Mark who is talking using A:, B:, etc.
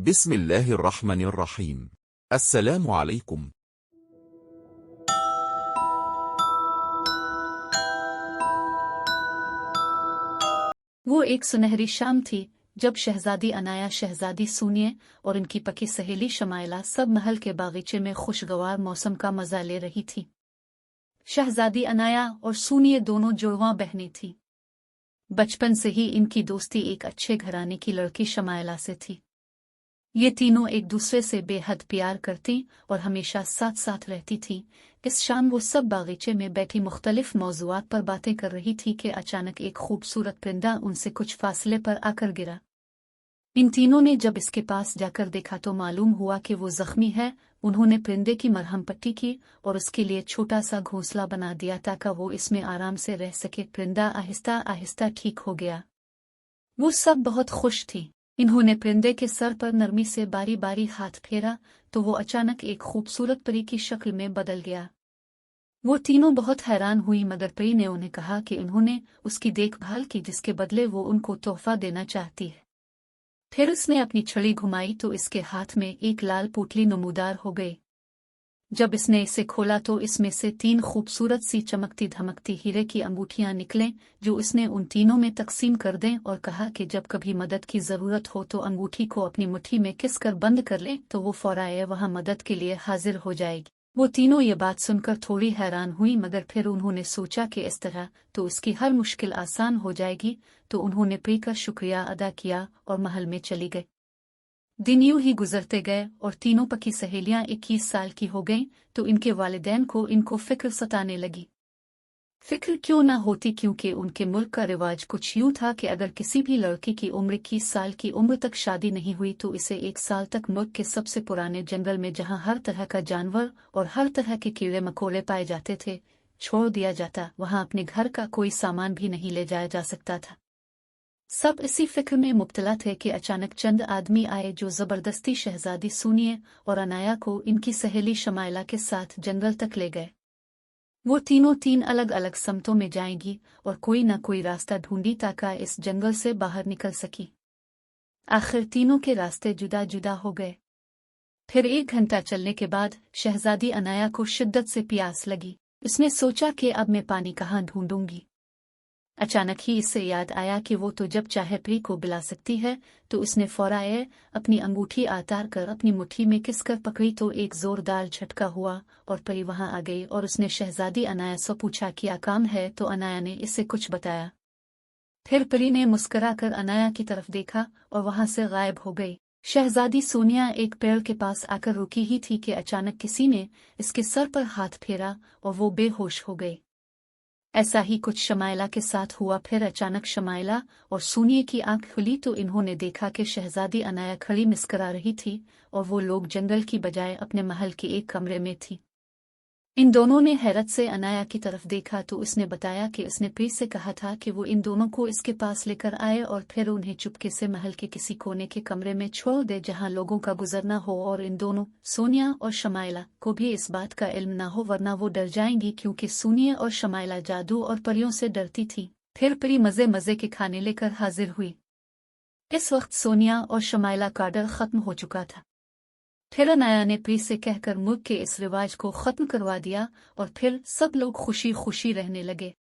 A: بسم الله الرحمن الرحيم. السلام عليكم.
B: वो एक सुनहरी शाम थी जब शहजादी अनाया, शहजादी सूनिए और इनकी पकी सहेली शमाइला सब महल के बागीचे में खुशगवार मौसम का मजा ले रही थी। शहजादी अनाया और सूनिए दोनों जुड़वां बहनें थीं। बचपन से ही इनकी दोस्ती एक अच्छे घराने की लड़की शमाइला से थी। ये तीनों एक दूसरे से बेहद प्यार करती और हमेशा साथ साथ रहती थीं। इस शाम वो सब बागीचे में बैठी मुख्तलिफ मौज़ूआत पर बातें कर रही थी कि अचानक एक खूबसूरत परिंदा उनसे कुछ फासले पर आकर गिरा। इन तीनों ने जब इसके पास जाकर देखा तो मालूम हुआ कि वो जख्मी है। उन्होंने परिंदे की मरहम पट्टी की और उसके लिए छोटा सा घोंसला बना दिया ताकि वो इसमें आराम से रह सके। परिंदा आहिस्ता आहिस्ता ठीक हो गया। वो सब बहुत खुश थी। इन्होंने परिंदे के सर पर नरमी से बारी बारी हाथ फेरा तो वो अचानक एक खूबसूरत परी की शक्ल में बदल गया। वो तीनों बहुत हैरान हुई, मगर परी ने उन्हें कहा कि उन्होंने उसकी देखभाल की जिसके बदले वो उनको तोहफा देना चाहती है। फिर उसने अपनी छड़ी घुमाई तो इसके हाथ में एक लाल पोटली नमूदार हो गई। जब इसने इसे खोला तो इसमें से 3 खूबसूरत सी चमकती धमकती हीरे की अंगूठियां निकलें जो उसने उन तीनों में तकसीम कर दें और कहा कि जब कभी मदद की ज़रूरत हो तो अंगूठी को अपनी मुट्ठी में किस कर बंद कर लें तो वो फौराए वहां मदद के लिए हाजिर हो जाएगी। वो तीनों ये बात सुनकर थोड़ी हैरान हुई, मगर फिर उन्होंने सोचा कि इस तरह तो उसकी हर मुश्किल आसान हो जाएगी। तो उन्होंने परी का शुक्रिया अदा किया और महल में चली गई। दिन यूं ही गुजरते गए और तीनों पकी सहेलियां 21 साल की हो गईं तो इनके वालिदैन को इनको फिक्र सताने लगी। फिक्र क्यों ना होती, क्योंकि उनके मुल्क का रिवाज कुछ यूं था कि अगर किसी भी लड़की की उम्र 21 साल की उम्र तक शादी नहीं हुई तो इसे 1 साल तक मुल्क के सबसे पुराने जंगल में, जहां हर तरह का जानवर और हर तरह के कीड़े मकोड़े पाए जाते थे, छोड़ दिया जाता। वहां अपने घर का कोई सामान भी नहीं ले जाया जा सकता था। सब इसी फिक्र में मुब्तला थे कि अचानक चंद आदमी आए जो जबरदस्ती शहजादी सूनिए और अनाया को इनकी सहेली शमाइला के साथ जंगल तक ले गए। वो तीनों 3 अलग अलग समतों में जाएंगी और कोई न कोई रास्ता ढूंढी ताकि इस जंगल से बाहर निकल सकी। आखिर तीनों के रास्ते जुदा जुदा हो गए। फिर 1 घंटा चलने के बाद शहजादी अनाया को शिद्दत से प्यास लगी। उसने सोचा कि अब मैं पानी कहाँ ढूंढूंगी। अचानक ही इससे याद आया कि वो तो जब चाहे परी को बुला सकती है। तो उसने फौराए अपनी अंगूठी आतार कर अपनी मुट्ठी में किसकर पकड़ी तो एक जोरदार झटका हुआ और परी वहां आ गई और उसने शहजादी अनाया से पूछा क्या काम है। तो अनाया ने इससे कुछ बताया। फिर परी ने मुस्कुराकर अनाया की तरफ देखा और वहां से गायब हो गई। शहजादी सोनिया एक पेड़ के पास आकर रुकी ही थी कि अचानक किसी ने इसके सर पर हाथ फेरा और वो बेहोश हो गई। ऐसा ही कुछ शमाइला के साथ हुआ। फिर अचानक शमाइला और सूनिए की आंख खुली तो इन्होंने देखा कि शहजादी अनाया खड़ी मुस्कुरा रही थी और वो लोग जंगल की बजाय अपने महल के एक कमरे में थी। इन दोनों ने हैरत से अनाया की तरफ देखा तो उसने बताया कि उसने परी से कहा था कि वो इन दोनों को इसके पास लेकर आए और फिर उन्हें चुपके से महल के किसी कोने के कमरे में छोड़ दे जहां लोगों का गुजरना हो और इन दोनों सोनिया और शमाइला को भी इस बात का इल्म ना हो, वरना वो डर जाएंगी, क्योंकि सूनिया और शमाइला जादू और परियों से डरती थी। फिर परी मजे मजे के खाने लेकर हाजिर हुई। इस वक्त सोनिया और शमाइला का डर खत्म हो चुका था। फिर अनाया ने परी से कहकर मुल्क के इस रिवाज को खत्म करवा दिया और फिर सब लोग खुशी खुशी रहने लगे।